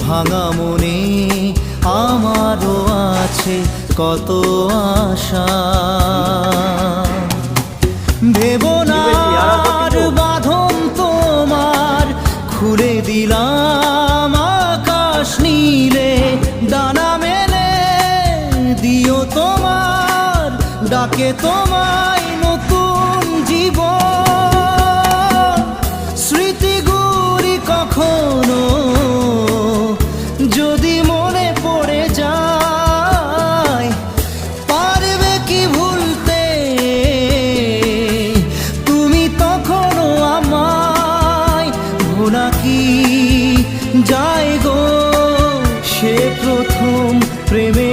ভাঙা মনে আমারও আছে কত আশা। ভেবো না আর বাঁধন তোমার, খুলে দিলাম আকাশ নীলে, ডানা মেলে দিও তোমার ডাকে তোমায় নতুন জীবন। স্মৃতিগুলি কখনো যদি মনে পড়ে যায়, পারবে কি ভুলতে তুমি তখনও আমায়? ভোলা কি যায় গো সে প্রথম প্রেমে